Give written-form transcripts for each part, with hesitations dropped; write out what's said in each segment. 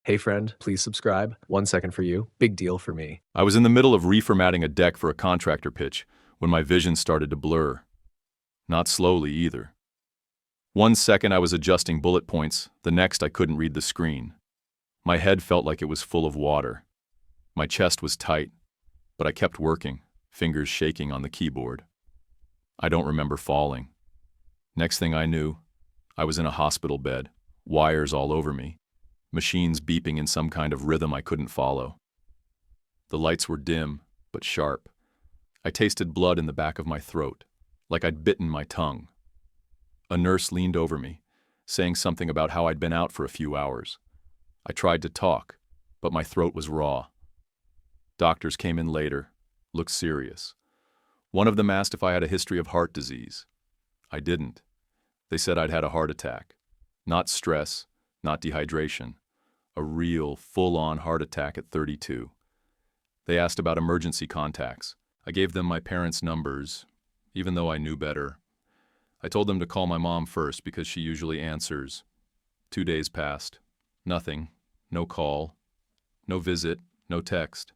Hey friend, please subscribe. 1 second for you. Big deal for me. I was in the middle of reformatting a deck for a contractor pitch when my vision started to blur. Not slowly either. 1 second I was adjusting bullet points, the next I couldn't read the screen. My head felt like it was full of water. My chest was tight, but I kept working, fingers shaking on the keyboard. I don't remember falling. Next thing I knew, I was in a hospital bed, wires all over me, machines beeping in some kind of rhythm I couldn't follow. The lights were dim, but sharp. I tasted blood in the back of my throat, like I'd bitten my tongue. A nurse leaned over me, saying something about how I'd been out for a few hours. I tried to talk, but my throat was raw. Doctors came in later, looked serious. One of them asked if I had a history of heart disease. I didn't. They said I'd had a heart attack. Not stress, not dehydration. A real, full-on heart attack at 32. They asked about emergency contacts. I gave them my parents' numbers, even though I knew better. I told them to call my mom first because she usually answers. 2 days passed. Nothing. No call. No visit. No text.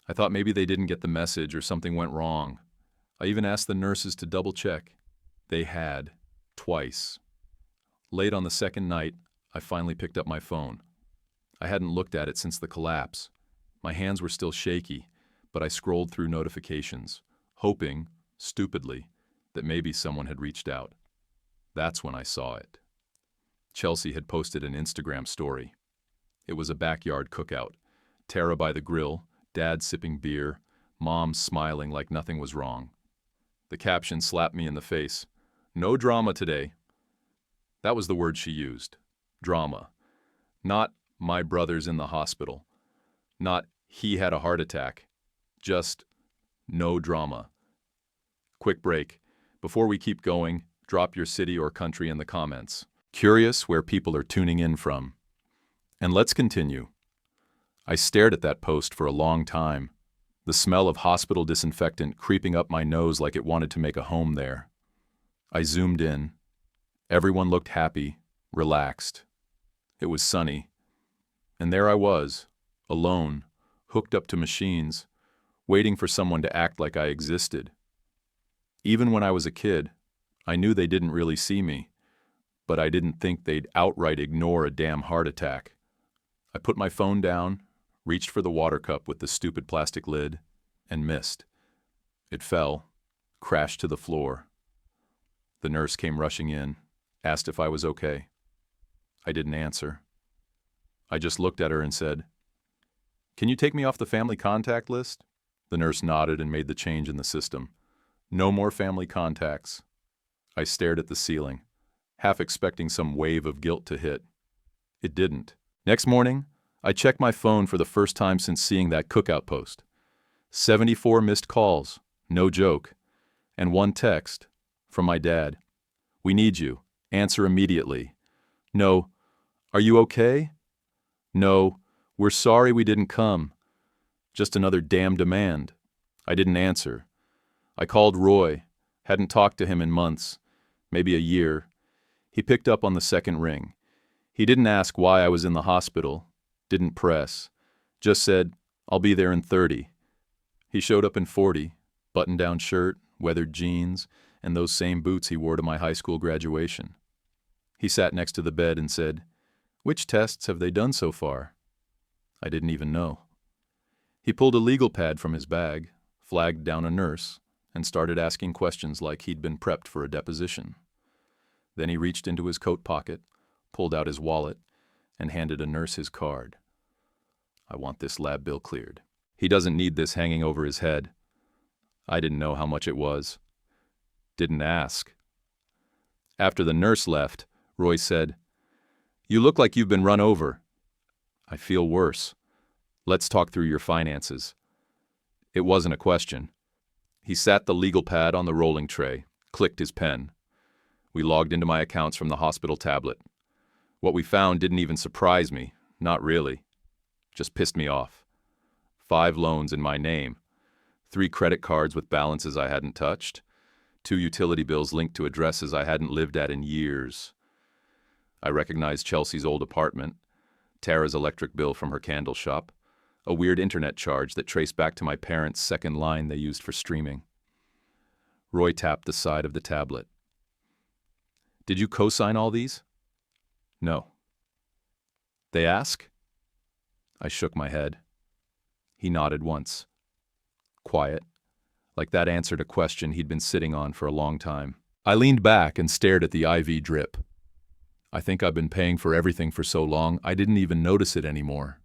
I thought maybe they didn't get the message or something went wrong. I even asked the nurses to double-check. They had. Twice. Late on the second night, I finally picked up my phone. I hadn't looked at it since the collapse. My hands were still shaky, but I scrolled through notifications, hoping, stupidly, that maybe someone had reached out. That's when I saw it. Chelsea had posted an Instagram story. It was a backyard cookout. Tara by the grill, Dad sipping beer, Mom smiling like nothing was wrong. The caption slapped me in the face. No drama today. That was the word she used. Drama. Not my brother's in the hospital. Not he had a heart attack. Just no drama. Quick break. Before we keep going, drop your city or country in the comments. Curious where people are tuning in from. And let's continue. I stared at that post for a long time, the smell of hospital disinfectant creeping up my nose like it wanted to make a home there. I zoomed in. Everyone looked happy, relaxed. It was sunny. And there I was, alone, hooked up to machines, waiting for someone to act like I existed. Even when I was a kid, I knew they didn't really see me, but I didn't think they'd outright ignore a damn heart attack. I put my phone down, reached for the water cup with the stupid plastic lid, and missed. It fell, crashed to the floor. The nurse came rushing in, asked if I was okay. I didn't answer. I just looked at her and said, "Can you take me off the family contact list?" The nurse nodded and made the change in the system. No more family contacts. I stared at the ceiling, half expecting some wave of guilt to hit. It didn't. Next morning, I checked my phone for the first time since seeing that cookout post. 74 missed calls, no joke, and one text from my dad. "We need you. Answer immediately." No, "Are you okay?" No, "We're sorry we didn't come." Just another damn demand. I didn't answer. I called Roy, hadn't talked to him in months, maybe a year. He picked up on the second ring. He didn't ask why I was in the hospital, didn't press, just said, "I'll be there in 30. He showed up in 40, button-down shirt, weathered jeans, and those same boots he wore to my high school graduation. He sat next to the bed and said, "Which tests have they done so far?" I didn't even know. He pulled a legal pad from his bag, flagged down a nurse, and started asking questions like he'd been prepped for a deposition. Then he reached into his coat pocket, pulled out his wallet, and handed a nurse his card. "I want this lab bill cleared. He doesn't need this hanging over his head." I didn't know how much it was. Didn't ask. After the nurse left, Roy said, "You look like you've been run over." "I feel worse. Let's talk through your finances." It wasn't a question. He sat the legal pad on the rolling tray, clicked his pen. We logged into my accounts from the hospital tablet. What we found didn't even surprise me, not really. Just pissed me off. 5 loans in my name, 3 credit cards with balances I hadn't touched, 2 utility bills linked to addresses I hadn't lived at in years. I recognized Chelsea's old apartment, Tara's electric bill from her candle shop, a weird internet charge that traced back to my parents' second line they used for streaming. Roy tapped the side of the tablet. "Did you co-sign all these?" "No." "They ask?" I shook my head. He nodded once. Quiet, like that answered a question he'd been sitting on for a long time. I leaned back and stared at the IV drip. "I think I've been paying for everything for so long, I didn't even notice it anymore."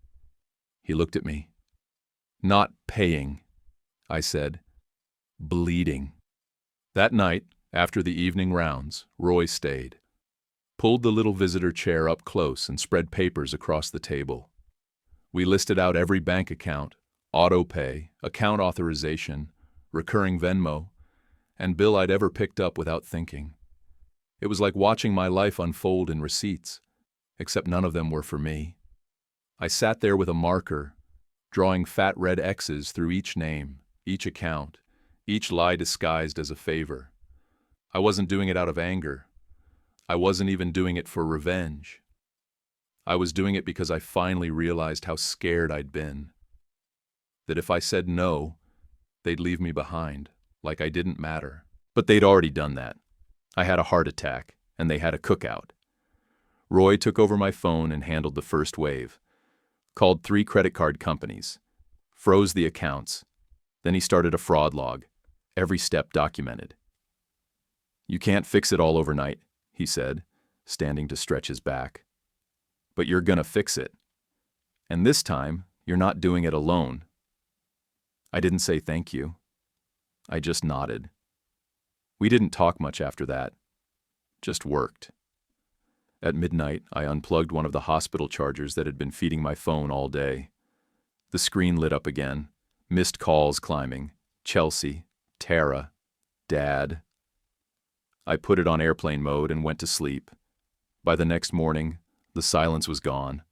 He looked at me. "Not paying," I said. "Bleeding." That night, after the evening rounds, Roy stayed. Pulled the little visitor chair up close and spread papers across the table. We listed out every bank account, auto pay, account authorization, recurring Venmo, and bill I'd ever picked up without thinking. It was like watching my life unfold in receipts, except none of them were for me. I sat there with a marker, drawing fat red X's through each name, each account, each lie disguised as a favor. I wasn't doing it out of anger. I wasn't even doing it for revenge. I was doing it because I finally realized how scared I'd been. That if I said no, they'd leave me behind, like I didn't matter. But they'd already done that. I had a heart attack, and they had a cookout. Roy took over my phone and handled the first wave. Called 3 credit card companies. Froze the accounts. Then he started a fraud log. Every step documented. "You can't fix it all overnight," he said, standing to stretch his back. "But you're gonna fix it. And this time, you're not doing it alone." I didn't say thank you. I just nodded. We didn't talk much after that. Just worked. At midnight, I unplugged one of the hospital chargers that had been feeding my phone all day. The screen lit up again. Missed calls climbing. Chelsea, Tara, Dad. I put it on airplane mode and went to sleep. By the next morning, the silence was gone.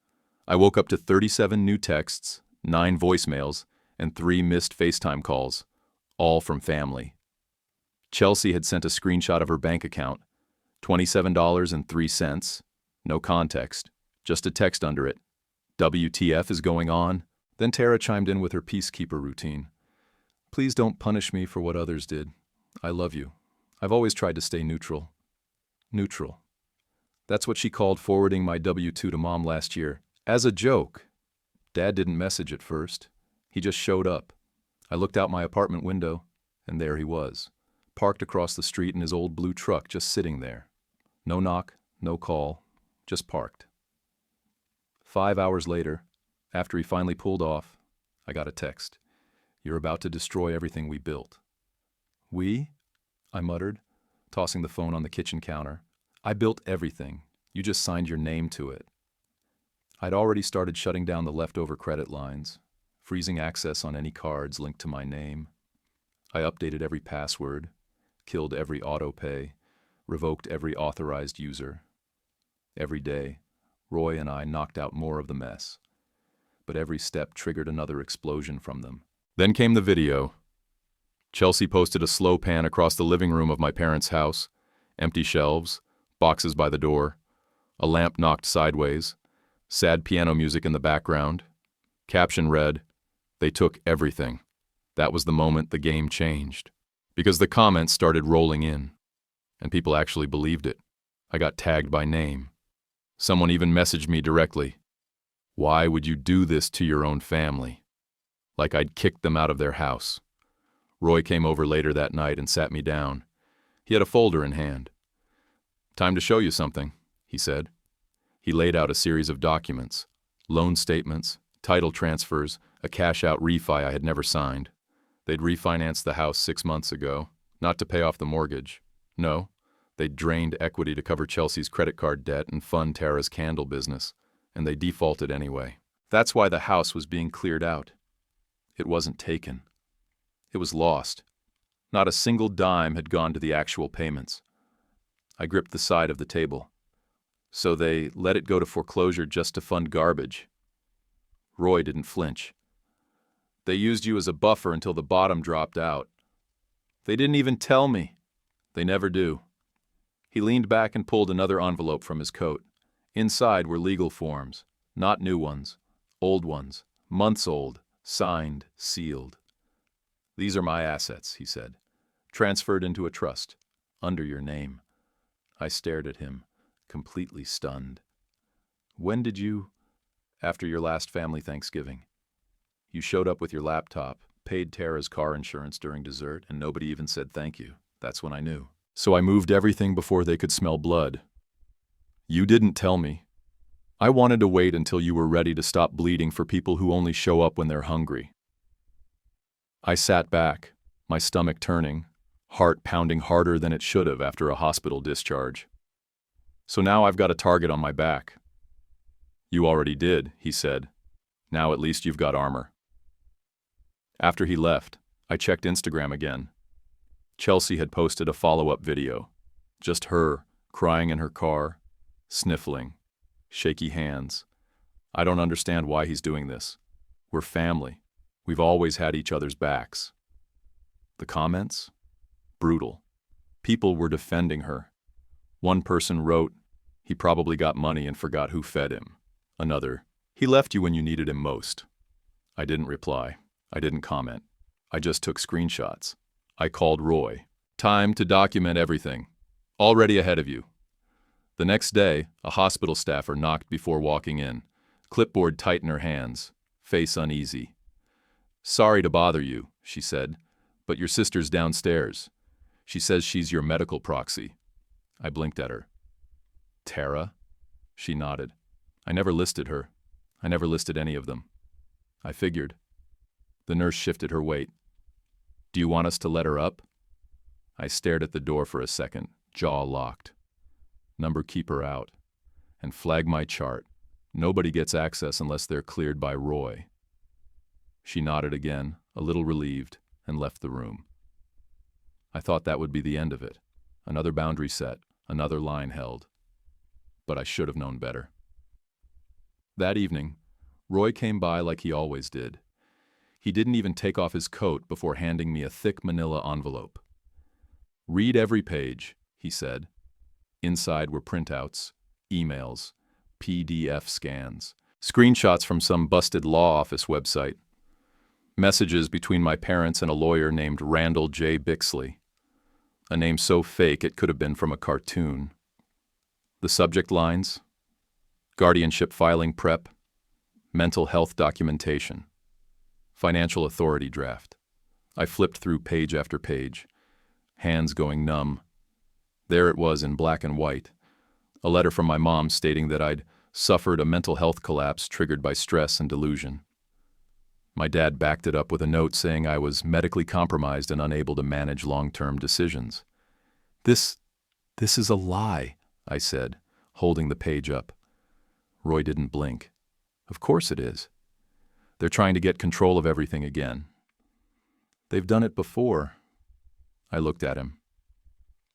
I woke up to 37 new texts, 9 voicemails, and 3 missed FaceTime calls, all from family. Chelsea had sent a screenshot of her bank account, $27.03, no context, just a text under it. "WTF is going on?" Then Tara chimed in with her peacekeeper routine. "Please don't punish me for what others did. I love you. I've always tried to stay neutral." Neutral. That's what she called forwarding my W-2 to Mom last year, as a joke. Dad didn't message at first. He just showed up. I looked out my apartment window, and there he was, parked across the street in his old blue truck, just sitting there. No knock, no call, just parked. 5 hours later, after he finally pulled off, I got a text. "You're about to destroy everything we built." "We?" I muttered, tossing the phone on the kitchen counter. "I built everything. You just signed your name to it." I'd already started shutting down the leftover credit lines, freezing access on any cards linked to my name. I updated every password, killed every auto pay, revoked every authorized user. Every day, Roy and I knocked out more of the mess, but every step triggered another explosion from them. Then came the video. Chelsea posted a slow pan across the living room of my parents' house, empty shelves, boxes by the door, a lamp knocked sideways, sad piano music in the background. Caption read, "They took everything." That was the moment the game changed, because the comments started rolling in, and people actually believed it. I got tagged by name. Someone even messaged me directly. "Why would you do this to your own family?" Like I'd kicked them out of their house. Roy came over later that night and sat me down. He had a folder in hand. "Time to show you something," he said. He laid out a series of documents, loan statements, title transfers, a cash-out refi I had never signed. They'd refinanced the house 6 months ago, not to pay off the mortgage. No, they'd drained equity to cover Chelsea's credit card debt and fund Tara's candle business, and they defaulted anyway. That's why the house was being cleared out. It wasn't taken. It was lost. Not a single dime had gone to the actual payments. I gripped the side of the table. So they let it go to foreclosure just to fund garbage. Roy didn't flinch. "They used you as a buffer until the bottom dropped out. They didn't even tell me. They never do." He leaned back and pulled another envelope from his coat. Inside were legal forms, Not new ones. Old ones. Months old. Signed. Sealed. These are my assets, he said. Transferred into a trust. Under your name. I stared at him, completely stunned. When did you... After your last family Thanksgiving. You showed up with your laptop, paid Tara's car insurance during dessert, and nobody even said thank you. That's when I knew. So I moved everything before they could smell blood. You didn't tell me. I wanted to wait until you were ready to stop bleeding for people who only show up when they're hungry. I sat back, my stomach turning, heart pounding harder than it should have after a hospital discharge. So now I've got a target on my back. You already did, he said. Now at least you've got armor. After he left, I checked Instagram again. Chelsea had posted a follow-up video. Just her, crying in her car, sniffling, shaky hands. I don't understand why he's doing this. We're family. We've always had each other's backs. The comments? Brutal. People were defending her. One person wrote, "He probably got money and forgot who fed him." Another, "He left you when you needed him most." I didn't reply. I didn't comment. I just took screenshots. I called Roy. Time to document everything. Already ahead of you. The next day, a hospital staffer knocked before walking in. Clipboard tight in her hands. Face uneasy. "Sorry to bother you," she said, "but your sister's downstairs. She says she's your medical proxy." I blinked at her. Tara? She nodded. I never listed her. I never listed any of them. I figured. The nurse shifted her weight. "Do you want us to let her up?" I stared at the door for a second, jaw locked. Number keep her out. And flag my chart. Nobody gets access unless they're cleared by Roy. She nodded again, a little relieved, and left the room. I thought that would be the end of it. Another boundary set, another line held. But I should have known better. That evening, Roy came by like he always did. He didn't even take off his coat before handing me a thick manila envelope. "Read every page," he said. Inside were printouts, emails, PDF scans, screenshots from some busted law office website, messages between my parents and a lawyer named Randall J. Bixley, a name so fake it could have been from a cartoon. The subject lines: guardianship filing prep, mental health documentation, financial authority draft. I flipped through page after page, hands going numb. There it was in black and white, a letter from my mom stating that I'd suffered a mental health collapse triggered by stress and delusion. My dad backed it up with a note saying I was medically compromised and unable to manage long-term decisions. This is a lie," I said, holding the page up. Roy didn't blink. "Of course it is. They're trying to get control of everything again. They've done it before." I looked at him.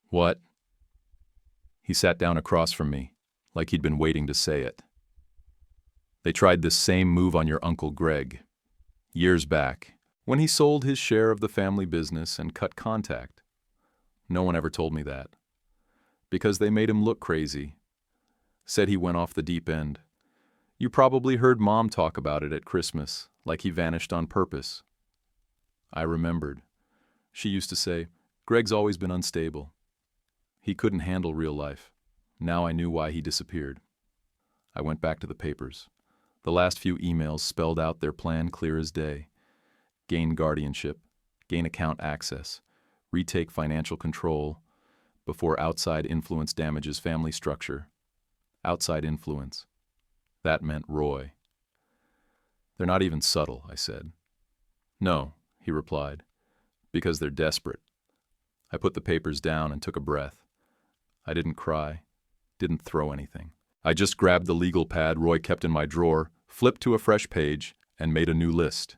"What?" He sat down across from me, like he'd been waiting to say it. "They tried this same move on your Uncle Greg. Years back, when he sold his share of the family business and cut contact. No one ever told me that. Because they made him look crazy. Said he went off the deep end. You probably heard Mom talk about it at Christmas, like he vanished on purpose." I remembered. She used to say, "Greg's always been unstable. He couldn't handle real life." Now I knew why he disappeared. I went back to the papers. The last few emails spelled out their plan clear as day. Gain guardianship, gain account access, retake financial control before outside influence damages family structure. Outside influence. That meant Roy. "They're not even subtle," I said. "No," he replied, "because they're desperate." I put the papers down and took a breath. I didn't cry, didn't throw anything. I just grabbed the legal pad Roy kept in my drawer, flipped to a fresh page, and made a new list.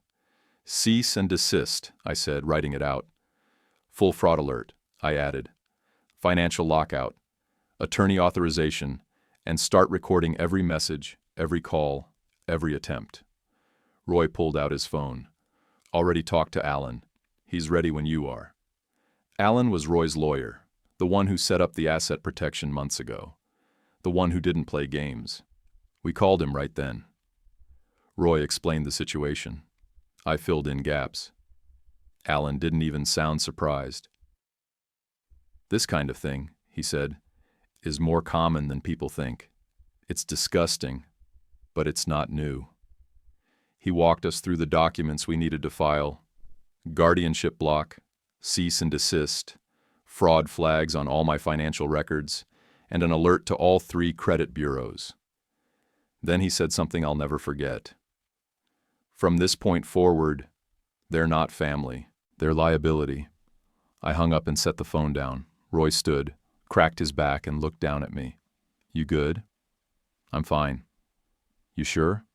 "Cease and desist," I said, writing it out. "Full fraud alert," I added. "Financial lockout, attorney authorization, and start recording every message, every call, every attempt." Roy pulled out his phone. "Already talked to Alan. He's ready when you are." Alan was Roy's lawyer, the one who set up the asset protection months ago, the one who didn't play games. We called him right then. Roy explained the situation. I filled in gaps. Alan didn't even sound surprised. This kind of thing, he said, is more common than people think. It's disgusting, but it's not new. He walked us through the documents we needed to file: guardianship block, cease and desist, fraud flags on all my financial records, and an alert to all 3 credit bureaus. Then he said something I'll never forget. From this point forward, they're not family, they're liability. I hung up and set the phone down. Roy stood, cracked his back, and looked down at me. You good? I'm fine. You sure?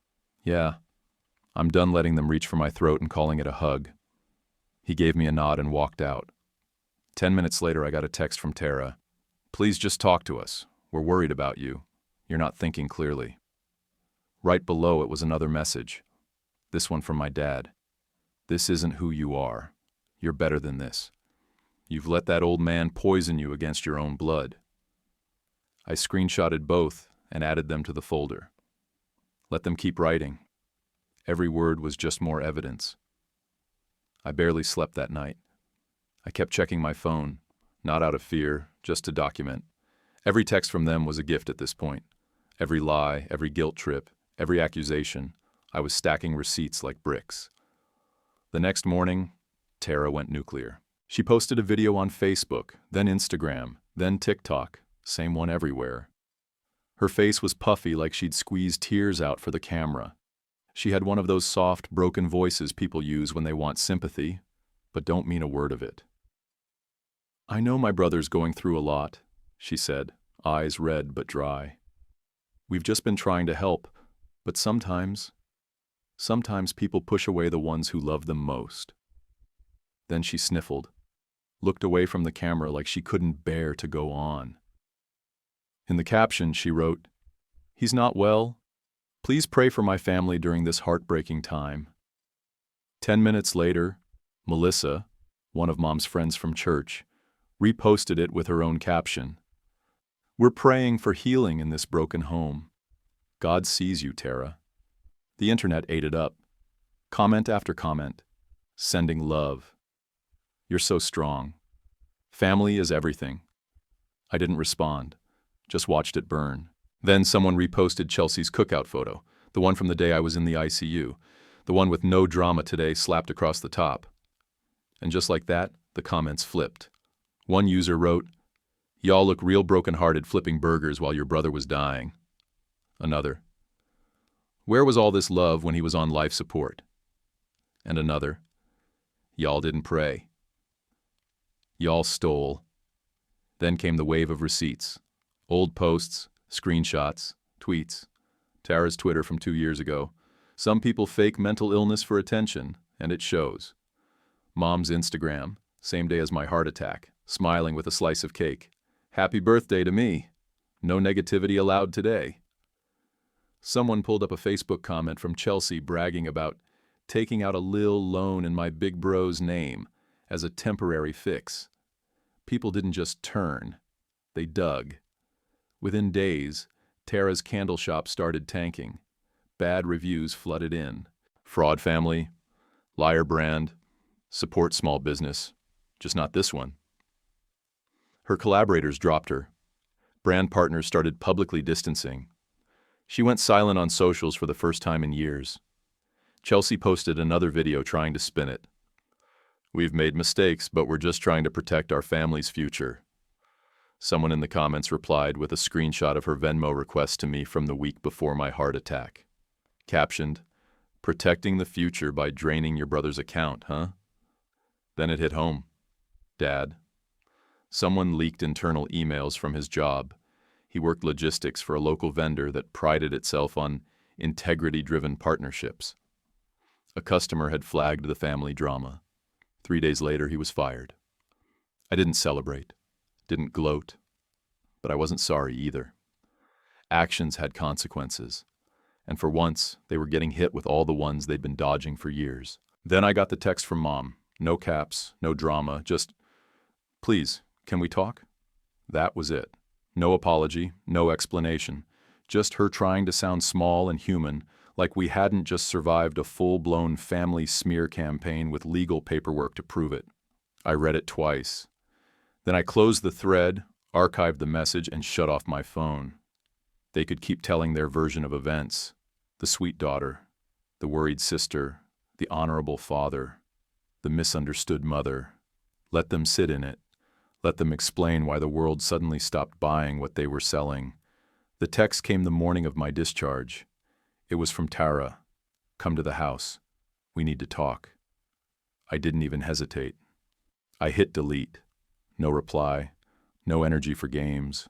Yeah. I'm done letting them reach for my throat and calling it a hug. He gave me a nod and walked out. 10 minutes later, I got a text from Tara. Please just talk to us. We're worried about you. You're not thinking clearly. Right below it was another message. This one from my dad. This isn't who you are. You're better than this. You've let that old man poison you against your own blood. I screenshotted both and added them to the folder. Let them keep writing. Every word was just more evidence. I barely slept that night. I kept checking my phone, not out of fear, just to document. Every text from them was a gift at this point. Every lie, every guilt trip, every accusation, I was stacking receipts like bricks. The next morning, Tara went nuclear. She posted a video on Facebook, then Instagram, then TikTok, same one everywhere. Her face was puffy like she'd squeezed tears out for the camera. She had one of those soft, broken voices people use when they want sympathy, but don't mean a word of it. I know my brother's going through a lot, she said, eyes red but dry. We've just been trying to help, but sometimes people push away the ones who love them most. Then she sniffled, looked away from the camera like she couldn't bear to go on. In the caption, she wrote, "He's not well. Please pray for my family during this heartbreaking time." 10 minutes later, Melissa, one of Mom's friends from church, reposted it with her own caption. "We're praying for healing in this broken home. God sees you, Tara." The internet ate it up. Comment after comment, sending love. "You're so strong. Family is everything." I didn't respond, just watched it burn. Then someone reposted Chelsea's cookout photo, the one from the day I was in the ICU, the one with "no drama today" slapped across the top. And just like that, the comments flipped. One user wrote, "Y'all look real broken-hearted flipping burgers while your brother was dying." Another, "Where was all this love when he was on life support?" And another, "Y'all didn't pray. Y'all stole." Then came the wave of receipts, old posts, screenshots, tweets, Tara's Twitter from 2 years ago. Some people fake mental illness for attention, and it shows. Mom's Instagram, same day as my heart attack, smiling with a slice of cake. "Happy birthday to me. No negativity allowed today." Someone pulled up a Facebook comment from Chelsea bragging about taking out a lil loan in my big bro's name as a temporary fix. People didn't just turn, they dug. Within days, Tara's candle shop started tanking. Bad reviews flooded in. Fraud family, liar brand, support small business, just not this one. Her collaborators dropped her. Brand partners started publicly distancing. She went silent on socials for the first time in years. Chelsea posted another video trying to spin it. "We've made mistakes, but we're just trying to protect our family's future." Someone in the comments replied with a screenshot of her Venmo request to me from the week before my heart attack. Captioned, "Protecting the future by draining your brother's account, huh?" Then it hit home. Dad. Someone leaked internal emails from his job. He worked logistics for a local vendor that prided itself on integrity-driven partnerships. A customer had flagged the family drama. 3 days later, he was fired. I didn't celebrate, didn't gloat, but I wasn't sorry either. Actions had consequences, and for once, they were getting hit with all the ones they'd been dodging for years. Then I got the text from Mom. No caps, no drama, just, "Please, can we talk?" That was it. No apology, no explanation. Just her trying to sound small and human, like we hadn't just survived a full-blown family smear campaign with legal paperwork to prove it. I read it twice. Then I closed the thread, archived the message, and shut off my phone. They could keep telling their version of events. The sweet daughter, the worried sister, the honorable father, the misunderstood mother. Let them sit in it. Let them explain why the world suddenly stopped buying what they were selling. The text came the morning of my discharge. It was from Tara. Come to the house. We need to talk. I didn't even hesitate. I hit delete. No reply. No energy for games.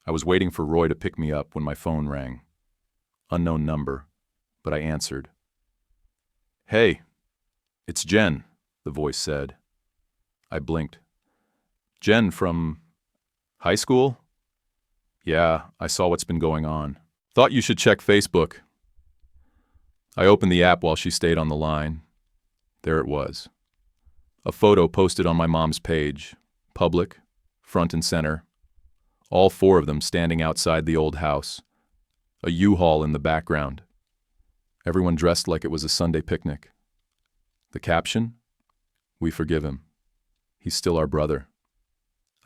I was waiting for Roy to pick me up when my phone rang. Unknown number, but I answered. "Hey, it's Jen," the voice said. I blinked. "Jen from high school?" "Yeah, I saw what's been going on. Thought you should check Facebook." I opened the app while she stayed on the line. There it was. A photo posted on my mom's page. Public, front and center. All four of them standing outside the old house. A U-Haul in the background. Everyone dressed like it was a Sunday picnic. The caption? "We forgive him. He's still our brother."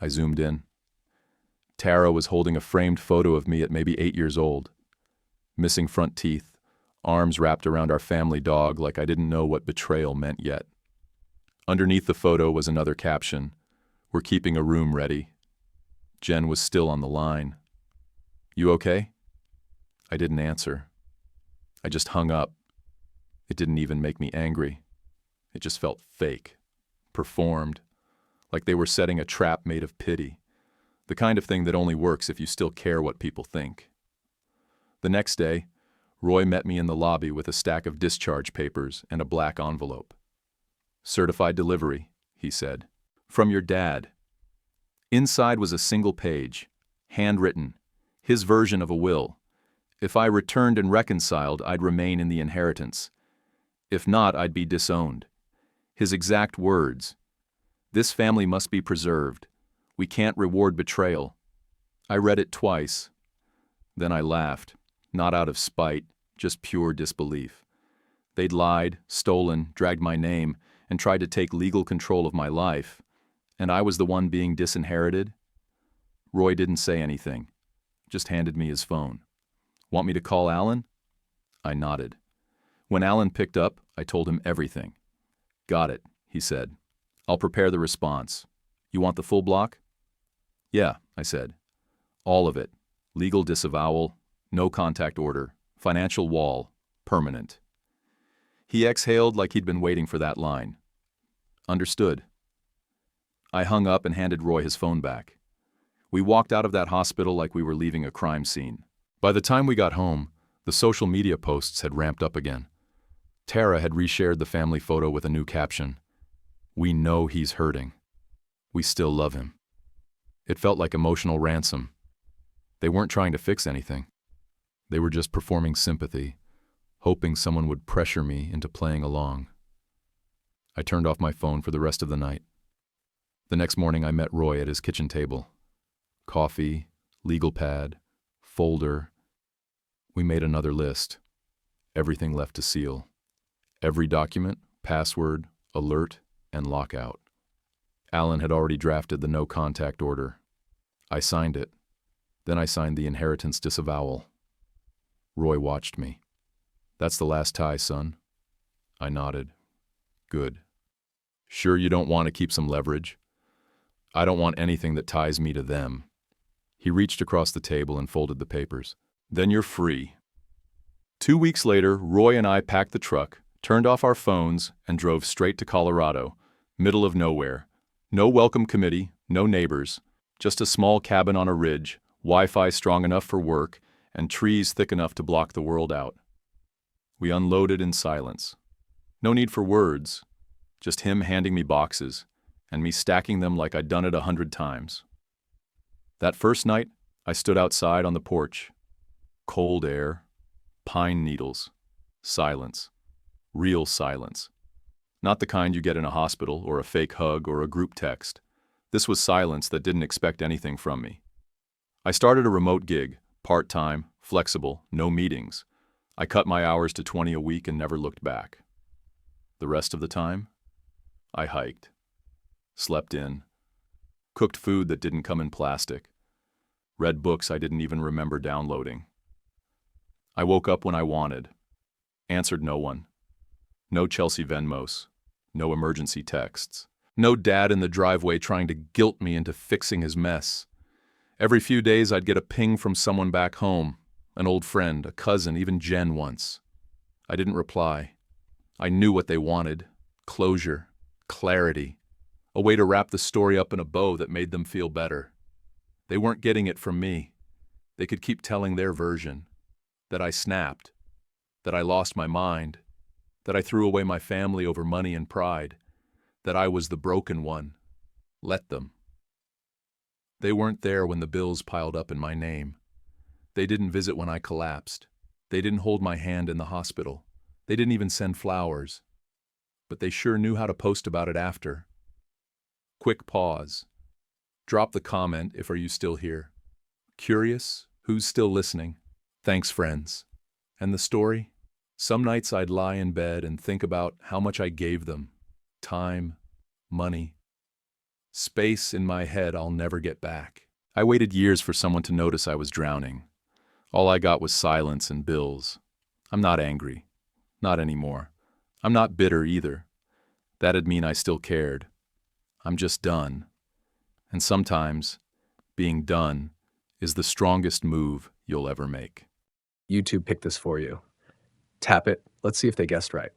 I zoomed in. Tara was holding a framed photo of me at maybe 8 years old. Missing front teeth, arms wrapped around our family dog like I didn't know what betrayal meant yet. Underneath the photo was another caption. "We're keeping a room ready." Jen was still on the line. "You okay?" I didn't answer. I just hung up. It didn't even make me angry. It just felt fake, performed, like they were setting a trap made of pity, the kind of thing that only works if you still care what people think. The next day, Roy met me in the lobby with a stack of discharge papers and a black envelope. "Certified delivery," he said. "From your dad." Inside was a single page, handwritten, his version of a will. If I returned and reconciled, I'd remain in the inheritance. If not, I'd be disowned. His exact words: "This family must be preserved. We can't reward betrayal." I read it twice. Then I laughed, not out of spite, just pure disbelief. They'd lied, stolen, dragged my name, and tried to take legal control of my life. And I was the one being disinherited? Roy didn't say anything, just handed me his phone. "Want me to call Alan?" I nodded. When Alan picked up, I told him everything. "Got it," he said. "I'll prepare the response. You want the full block?" "Yeah," I said. "All of it. Legal disavowal, no contact order, financial wall, permanent." He exhaled like he'd been waiting for that line. "Understood." I hung up and handed Roy his phone back. We walked out of that hospital like we were leaving a crime scene. By the time we got home, the social media posts had ramped up again. Tara had reshared the family photo with a new caption. "We know he's hurting. We still love him." It felt like emotional ransom. They weren't trying to fix anything. They were just performing sympathy, hoping someone would pressure me into playing along. I turned off my phone for the rest of the night. The next morning I met Roy at his kitchen table. Coffee, legal pad, folder. We made another list. Everything left to seal. Every document, password, alert, and lockout. Alan had already drafted the no contact order. I signed it. Then I signed the inheritance disavowal. Roy watched me. "That's the last tie, son." I nodded. "Good. Sure you don't want to keep some leverage?" "I don't want anything that ties me to them." He reached across the table and folded the papers. "Then you're free." 2 weeks later, Roy and I packed the truck, turned off our phones, and drove straight to Colorado, middle of nowhere. No welcome committee, no neighbors, just a small cabin on a ridge, Wi-Fi strong enough for work, and trees thick enough to block the world out. We unloaded in silence. No need for words, just him handing me boxes, and me stacking them like I'd done it 100 times. That first night, I stood outside on the porch. Cold air, pine needles, silence, real silence. Not the kind you get in a hospital or a fake hug or a group text. This was silence that didn't expect anything from me. I started a remote gig, part-time, flexible, no meetings. I cut my hours to 20 a week and never looked back. The rest of the time, I hiked, slept in, cooked food that didn't come in plastic, read books I didn't even remember downloading. I woke up when I wanted, answered no one. No Chelsea Venmos, no emergency texts, no dad in the driveway trying to guilt me into fixing his mess. Every few days I'd get a ping from someone back home, an old friend, a cousin, even Jen once. I didn't reply. I knew what they wanted: closure, clarity, a way to wrap the story up in a bow that made them feel better. They weren't getting it from me. They could keep telling their version, that I snapped, that I lost my mind, that I threw away my family over money and pride, that I was the broken one. Let them. They weren't there when the bills piled up in my name. They didn't visit when I collapsed. They didn't hold my hand in the hospital. They didn't even send flowers. But they sure knew how to post about it after. Quick pause. Drop the comment if are you still here. Curious? Who's still listening? Thanks, friends. And the story? Some nights I'd lie in bed and think about how much I gave them. Time, money, space in my head I'll never get back. I waited years for someone to notice I was drowning. All I got was silence and bills. I'm not angry. Not anymore. I'm not bitter either. That'd mean I still cared. I'm just done. And sometimes, being done is the strongest move you'll ever make. YouTube picked this for you. Tap it. Let's see if they guessed right.